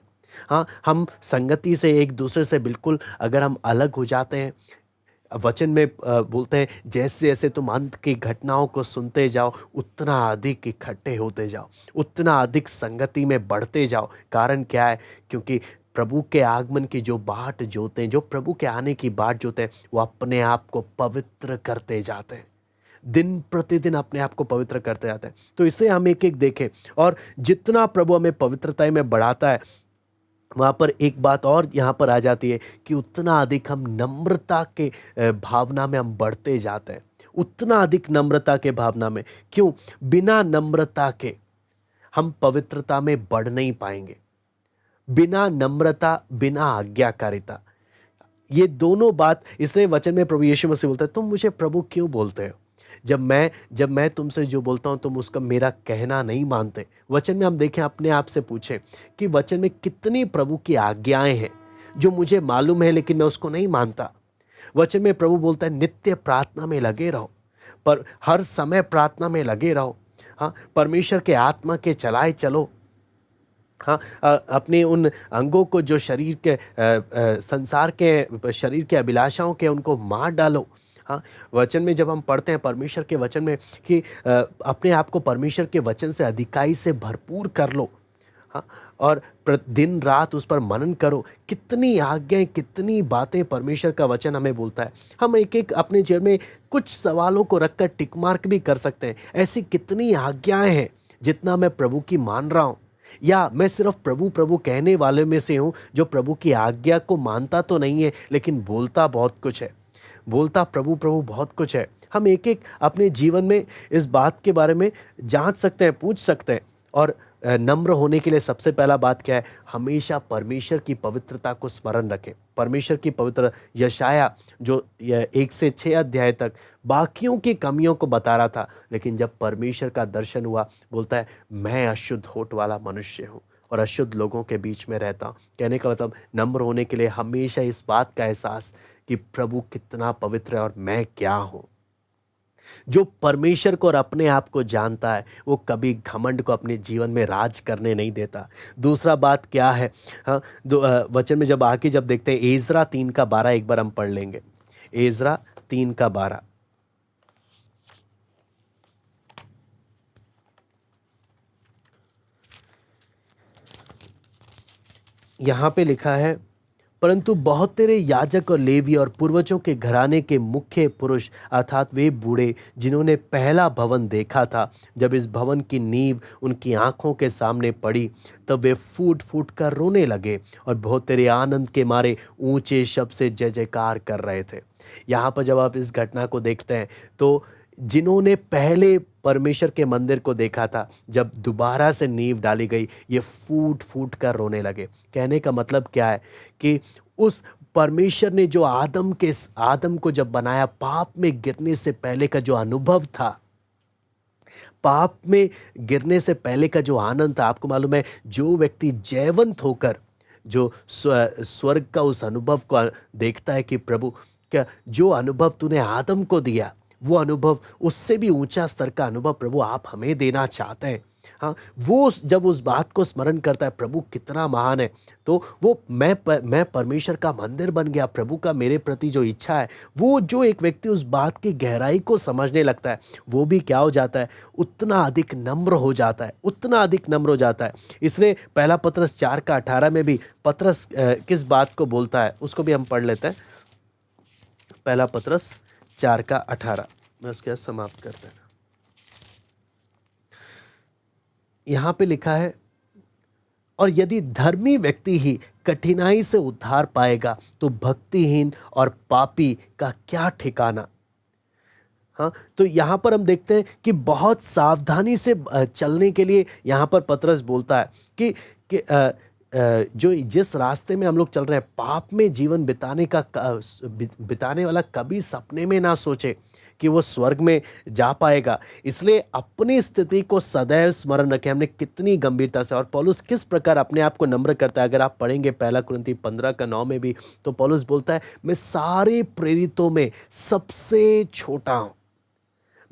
हाँ, हम संगति से एक दूसरे से बिल्कुल अगर हम अलग हो जाते हैं, वचन में बोलते हैं, जैसे जैसे तुम अंत की घटनाओं को सुनते जाओ, उतना अधिक इकट्ठे होते जाओ, उतना अधिक संगति में बढ़ते जाओ। कारण क्या है? क्योंकि प्रभु के आगमन की जो बाट जोते हैं, जो प्रभु के आने की बाट जोते हैं, वो अपने आप को पवित्र करते जाते हैं, दिन प्रतिदिन अपने आप को पवित्र करते जाते हैं। तो इसे हम एक एक देखें, और जितना प्रभु हमें पवित्रता में बढ़ाता है, वहाँ पर एक बात और यहाँ पर आ जाती है कि उतना अधिक हम नम्रता के भावना में हम बढ़ते जाते हैं, उतना अधिक नम्रता के भावना में। क्यों? बिना नम्रता के हम पवित्रता में बढ़ नहीं पाएंगे। बिना नम्रता, बिना आज्ञाकारिता, ये दोनों बात, इसलिए वचन में प्रभु यीशु मसीह बोलता है, तुम मुझे प्रभु क्यों बोलते हो? जब मैं तुमसे जो बोलता हूं तुम उसका मेरा कहना नहीं मानते। वचन में हम देखें, अपने आप से पूछें कि वचन में कितनी प्रभु की आज्ञाएं हैं जो मुझे मालूम है लेकिन मैं उसको नहीं मानता। वचन में प्रभु बोलता है, नित्य प्रार्थना में लगे रहो, पर हर समय प्रार्थना में लगे रहो। हाँ, परमेश्वर के आत्मा के चलाए चलो। हाँ, अपने उन अंगों को जो शरीर के संसार के शरीर के अभिलाषाओं के, उनको मार डालो। हाँ, वचन में जब हम पढ़ते हैं परमेश्वर के वचन में कि अपने आप को परमेश्वर के वचन से अधिकाई से भरपूर कर लो। हाँ, और दिन रात उस पर मनन करो। कितनी आज्ञाएं, कितनी बातें परमेश्वर का वचन हमें बोलता है। हम एक एक अपने जीवन में कुछ सवालों को रखकर टिक मार्क भी कर सकते हैं। ऐसी कितनी आज्ञाएं हैं जितना मैं प्रभु की मान रहा हूँ, या मैं सिर्फ प्रभु प्रभु कहने वाले में से हूँ जो प्रभु की आज्ञा को मानता तो नहीं है लेकिन बोलता बहुत कुछ है, बोलता प्रभु प्रभु बहुत कुछ है। हम एक एक अपने जीवन में इस बात के बारे में जांच सकते हैं, पूछ सकते हैं। और नम्र होने के लिए सबसे पहला बात क्या है? हमेशा परमेश्वर की पवित्रता को स्मरण रखें। परमेश्वर की पवित्र, यशाया जो 1 से 6 अध्याय तक बाकियों की कमियों को बता रहा था, लेकिन जब परमेश्वर का दर्शन हुआ, बोलता है, मैं अशुद्ध होठ वाला मनुष्य हूँ और अशुद्ध लोगों के बीच में रहता हूँ। कहने का मतलब नम्र होने के लिए हमेशा इस बात का एहसास कि प्रभु कितना पवित्र है और मैं क्या हूँ। जो परमेश्वर को और अपने आप को जानता है वो कभी घमंड को अपने जीवन में राज करने नहीं देता। दूसरा बात क्या है, हाँ, वचन में जब आके जब देखते हैं एजरा 3:12, एक बार हम पढ़ लेंगे। एजरा 3:12। यहाँ पे लिखा है, परंतु बहुत तेरे याजक और लेवी और पूर्वजों के घराने के मुख्य पुरुष अर्थात वे बूढ़े जिन्होंने पहला भवन देखा था, जब इस भवन की नींव उनकी आंखों के सामने पड़ी तब वे फूट फूट कर रोने लगे और बहुत तेरे आनंद के मारे ऊंचे शब्द से जय जयकार कर रहे थे। यहाँ पर जब आप इस घटना को देखते हैं तो जिन्होंने पहले परमेश्वर के मंदिर को देखा था, जब दोबारा से नींव डाली गई, ये फूट फूट कर रोने लगे। कहने का मतलब क्या है कि उस परमेश्वर ने जो आदम को जब बनाया, पाप में गिरने से पहले का जो अनुभव था, पाप में गिरने से पहले का जो आनंद था, आपको मालूम है जो व्यक्ति जयवंत होकर जो स्वर्ग का उस अनुभव को देखता है कि प्रभु क्या जो अनुभव तूने आदम को दिया, वो अनुभव उससे भी ऊंचा स्तर का अनुभव प्रभु आप हमें देना चाहते हैं। हाँ, वो जब उस बात को स्मरण करता है प्रभु कितना महान है, तो वो मैं परमेश्वर का मंदिर बन गया, प्रभु का मेरे प्रति जो इच्छा है, वो जो एक व्यक्ति उस बात की गहराई को समझने लगता है, वो भी क्या हो जाता है, उतना अधिक नम्र हो जाता है, उतना अधिक नम्र हो जाता है। इसलिए पहला पत्रस 4:18 में भी पत्रस किस बात को बोलता है उसको भी हम पढ़ लेते हैं। पहला पत्रस 4:18 मैं उसके साथ समाप्त करते हैं। यहां पे लिखा है, और यदि धर्मी व्यक्ति ही कठिनाई से उद्धार पाएगा तो भक्तिहीन और पापी का क्या ठिकाना। हाँ, तो यहाँ पर हम देखते हैं कि बहुत सावधानी से चलने के लिए यहाँ पर पतरस बोलता है कि जो जिस रास्ते में हम लोग चल रहे हैं, पाप में जीवन बिताने वाला कभी सपने में ना सोचे कि वो स्वर्ग में जा पाएगा। इसलिए अपनी स्थिति को सदैव स्मरण रखें, हमने कितनी गंभीरता से, और पौलुस किस प्रकार अपने आप को नम्र करता है। अगर आप पढ़ेंगे 1 कुरिन्थी 15:9 में भी, तो पौलुस बोलता है मैं सारे प्रेरितों में सबसे छोटा हूं,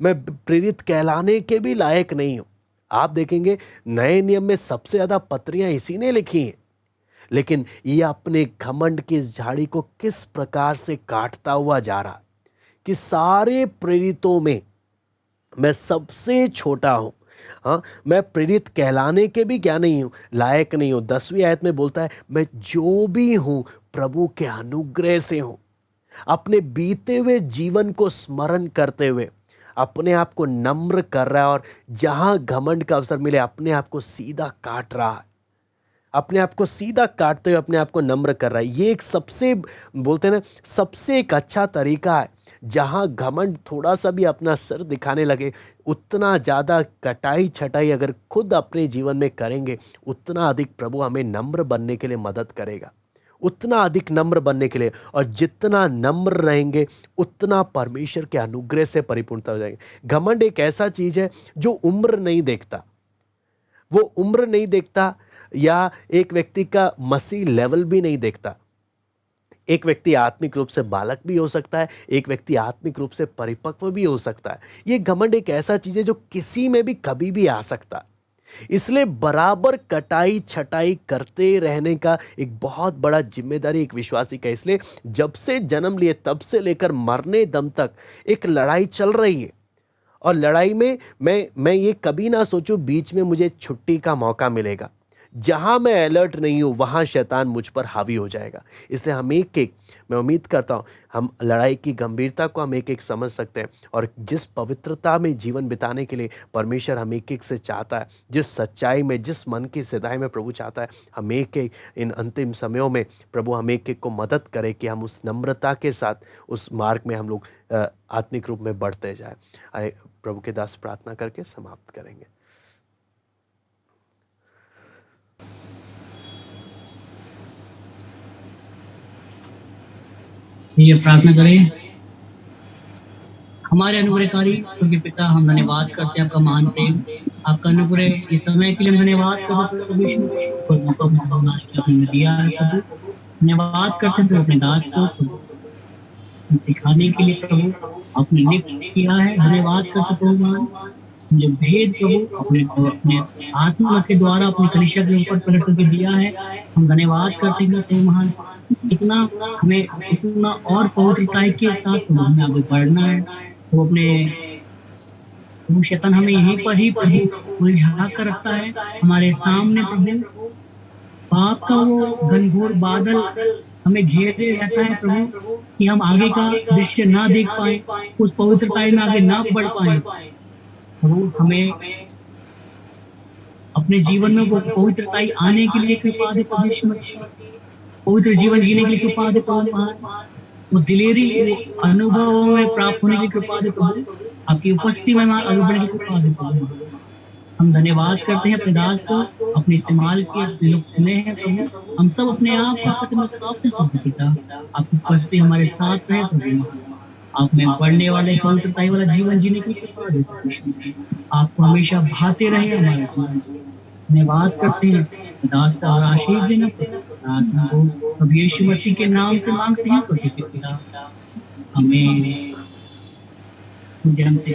मैं प्रेरित कहलाने के भी लायक नहीं हूं। आप देखेंगे नए नियम में सबसे ज्यादा पत्रियां इसी ने लिखी हैं, लेकिन ये अपने घमंड की इस झाड़ी को किस प्रकार से काटता हुआ जा रहा कि सारे प्रेरितों में मैं सबसे छोटा हूं। हाँ, मैं प्रेरित कहलाने के भी क्या नहीं हूं, लायक नहीं हूं। 10वीं आयत में बोलता है मैं जो भी हूं प्रभु के अनुग्रह से हूं। अपने बीते हुए जीवन को स्मरण करते हुए अपने आप को नम्र कर रहा है, और जहां घमंड का अवसर मिले अपने आप को सीधा काट रहा है, अपने आप को सीधा काटते हुए अपने आप को नम्र कर रहा है। ये एक सबसे बोलते हैं ना, सबसे एक अच्छा तरीका है। जहां घमंड थोड़ा सा भी अपना सर दिखाने लगे, उतना ज़्यादा कटाई छटाई अगर खुद अपने जीवन में करेंगे, उतना अधिक प्रभु हमें नम्र बनने के लिए मदद करेगा, उतना अधिक नम्र बनने के लिए। और जितना नम्र रहेंगे उतना परमेश्वर के अनुग्रह से परिपूर्णता हो जाएंगे। घमंड एक ऐसा चीज है जो उम्र नहीं देखता, वो उम्र नहीं देखता, या एक व्यक्ति का मसीह लेवल भी नहीं देखता। एक व्यक्ति आत्मिक रूप से बालक भी हो सकता है, एक व्यक्ति आत्मिक रूप से परिपक्व भी हो सकता है। ये घमंड एक ऐसा चीज है जो किसी में भी कभी भी आ सकता है। इसलिए बराबर कटाई छटाई करते रहने का एक बहुत बड़ा जिम्मेदारी एक विश्वासी का। इसलिए जब से जन्म लिए तब से लेकर मरने दम तक एक लड़ाई चल रही है, और लड़ाई में मैं ये कभी ना सोचूं बीच में मुझे छुट्टी का मौका मिलेगा। जहां मैं अलर्ट नहीं हूं वहां शैतान मुझ पर हावी हो जाएगा। इसलिए हम मैं उम्मीद करता हूं हम लड़ाई की गंभीरता को हम एक समझ सकते हैं, और जिस पवित्रता में जीवन बिताने के लिए परमेश्वर हम एक से चाहता है, जिस सच्चाई में, जिस मन की सिधाई में प्रभु चाहता है, हम एक इन अंतिम समयों में प्रभु हम एक को मदद करे कि हम उस नम्रता के साथ उस मार्ग में हम लोग आत्मिक रूप में बढ़ते जाए। प्रभु के दास प्रार्थना करके समाप्त करेंगे। ये प्रार्थना करें। हमारे अनुग्रहकारी क्योंकि पिता, हम धन्यवाद करते हैं आपका महान प्रेम, आपका अनुग्रह, इस समय के लिए हम धन्यवाद करते हैं प्रभु यीशु मसीह और मौका बनाने के लिए आपने दिया है प्रभु। धन्यवाद करते हैं प्रभु अपने दास को प्रभु सिखाने के लिए प्रभु आपने नियुक्त किया है। धन्यवाद करते प्रभु महान, जो भेद प्रभु अपने अपने आत्मा के द्वारा अपनी कलीसिया के ऊपर प्रकट करके दिया है, हम धन्यवाद करते हैं प्रभु महान। इतना हमें इतना और पवित्रता के साथ प्रभु हमें आगे बढ़ना है। वो अपने वो शैतान हमें यहीं पर ही प्रभु उलझा कर रखता है हमारे सामने प्रभु। पाप का वो घनघोर बादल हमें घेरे रहता है प्रभु कि हम आगे का दृश्य ना देख पाए, उस पवित्रता में आगे ना बढ़ पाए। प्रभु हमें अपने जीवन में वो पवित्रता आने के लिए कृपा दे प्रभु यीशु मसीह। पवित्र जीवन जीने के लिए कृपा दे प्रभु महान। वो दिलेरी वो अनुभव में प्राप्त होने की कृपा दे प्रभु। आपकी उपस्थिति में आगे बढ़ने की कृपा दे प्रभु। हम धन्यवाद करते हैं अपने दास को, अपने इस्तेमाल किए, अपने लोग सुने हैं प्रभु। हम सब अपने आप को खत्म में साफ से साफ पिता, आपकी उपस्थिति हमारे साथ रहे प्रभु। आप में बढ़ने वाले पवित्रता वाला जीवन जीने की कृपा दे प्रभु। आपको हमेशा भाते रहे हमारे जीवन। धन्यवाद करते हैं दास का और आशीष देना प्रार्थना को प्रभु यीशु मसीह के नाम से मांगते हैं पिता, हमें हमसे